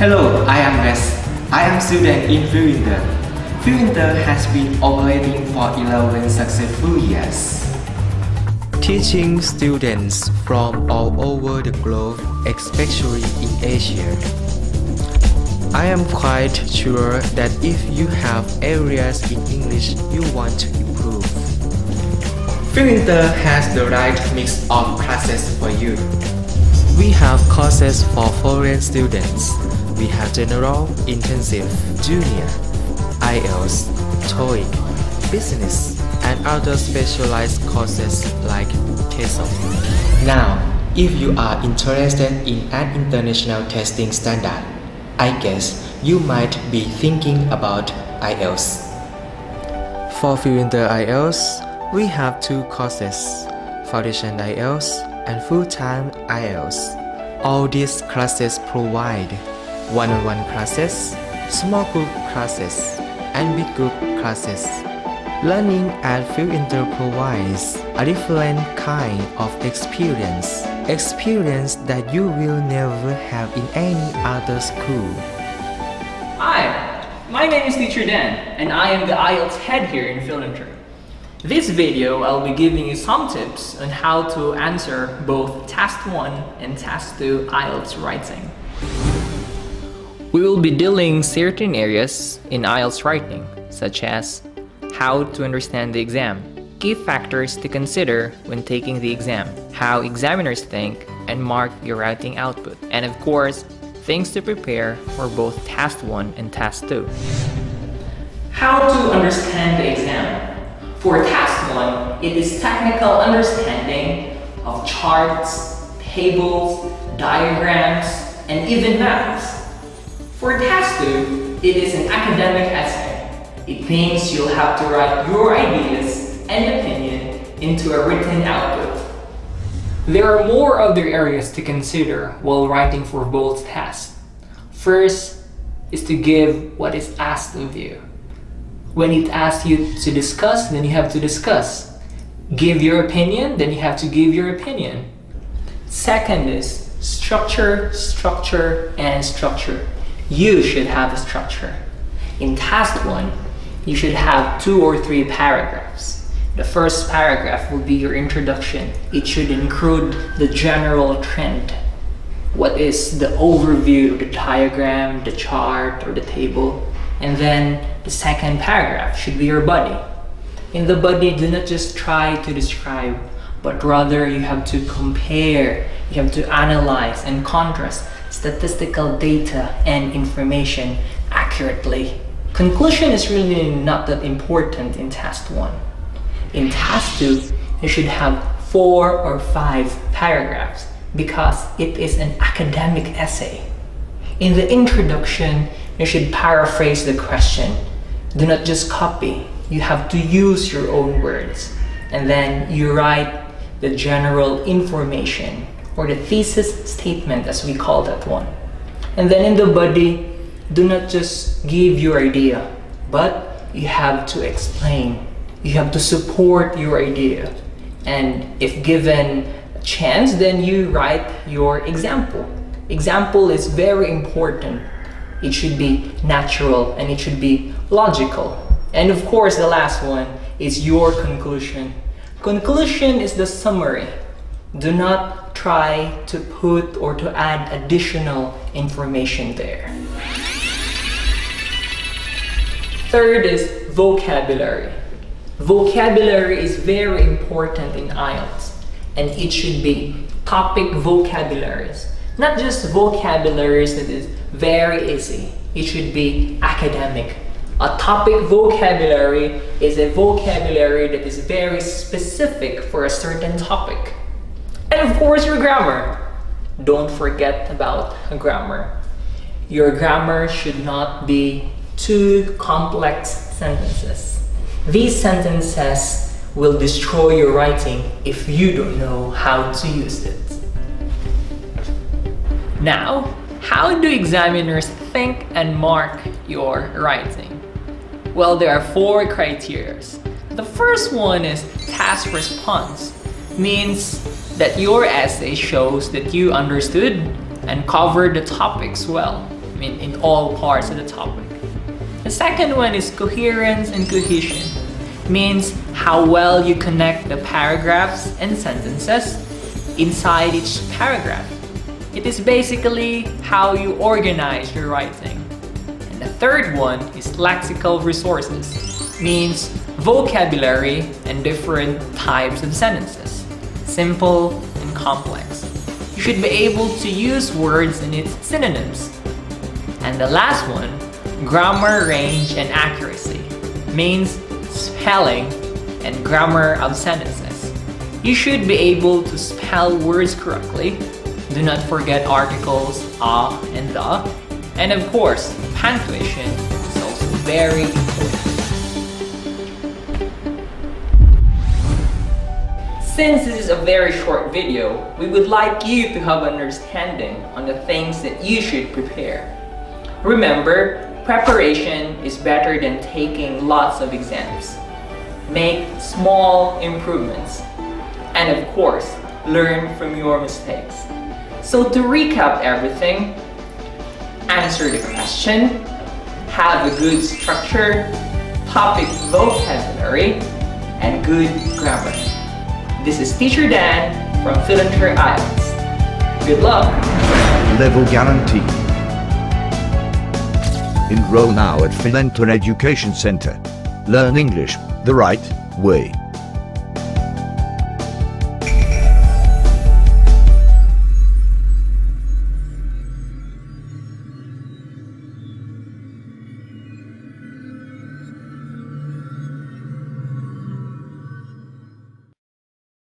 Hello, I am Wes. I am student in Philinter. Philinter has been operating for 11 successful years, teaching students from all over the globe, especially in Asia. I am quite sure that if you have areas in English you want to improve, Philinter has the right mix of classes for you. We have courses for foreign students. We have general, intensive, junior, IELTS, TOEIC, business, and other specialized courses like TESOL. Now, if you are interested in an international testing standard, I guess you might be thinking about IELTS. For Philinter IELTS, we have two courses, Foundation IELTS and Full-Time IELTS. All these classes provide one-on-one classes, small group classes, and big group classes. Learning at Philinter provides a different kind of experience that you will never have in any other school. Hi, my name is Teacher Dan, and I am the IELTS head here in Philinter. This video, I'll be giving you some tips on how to answer both Task 1 and Task 2 IELTS writing. We will be dealing certain areas in IELTS writing, such as how to understand the exam, key factors to consider when taking the exam, how examiners think and mark your writing output, and of course, things to prepare for both Task 1 and Task 2. How to understand the exam. For Task 1, it is technical understanding of charts, tables, diagrams, and even maps. For Task 2, it is an academic essay. It means you'll have to write your ideas and opinion into a written output. There are more other areas to consider while writing for both tasks. First is to give what is asked of you. When it asks you to discuss, then you have to discuss. Give your opinion, then you have to give your opinion. Second is structure, structure, and structure. You should have a structure. In Task 1, you should have 2 or 3 paragraphs. The first paragraph will be your introduction. It should include the general trend. What is the overview of the diagram, the chart, or the table? And then the second paragraph should be your body. In the body, do not just try to describe, but rather you have to compare, you have to analyze and contrast statistical data and information accurately. Conclusion is really not that important in Task 1. In Task 2, you should have 4 or 5 paragraphs because it is an academic essay. In the introduction, you should paraphrase the question. Do not just copy. You have to use your own words. And then you write the general information or the thesis statement, as we call that one. And then in the body, do not just give your idea, but you have to explain. You have to support your idea. And if given a chance, then you write your example. Example is very important. It should be natural and it should be logical. And of course, the last one is your conclusion. Conclusion is the summary. Do not try to put or to add additional information there. Third is vocabulary. Vocabulary is very important in IELTS, and it should be topic vocabularies. Not just vocabularies that is very easy. It should be academic. A topic vocabulary is a vocabulary that is very specific for a certain topic. And of course, your grammar. Don't forget about grammar. Your grammar should not be too complex sentences. These sentences will destroy your writing if you don't know how to use it. Now, how do examiners think and mark your writing? Well, there are 4 criteria. The first one is task response. Means that your essay shows that you understood and covered the topics well. in all parts of the topic. The second one is coherence and cohesion. Means how well you connect the paragraphs and sentences inside each paragraph. It is basically how you organize your writing. And the third one is lexical resources. Means vocabulary and different types of sentences. Simple and complex. You should be able to use words and its synonyms. And the last one, grammar range and accuracy. Means spelling and grammar of sentences. You should be able to spell words correctly. Do not forget articles a and the. And of course, punctuation is also very important. Since this is a very short video, we would like you to have understanding on the things that you should prepare. Remember, preparation is better than taking lots of exams. Make small improvements. And of course, learn from your mistakes. So to recap everything, answer the question, have a good structure, topic vocabulary, and good grammar. This is Teacher Dan from Philinter IELTS. Good luck! Level guarantee. Enroll now at Philinter Education Center. Learn English the right way.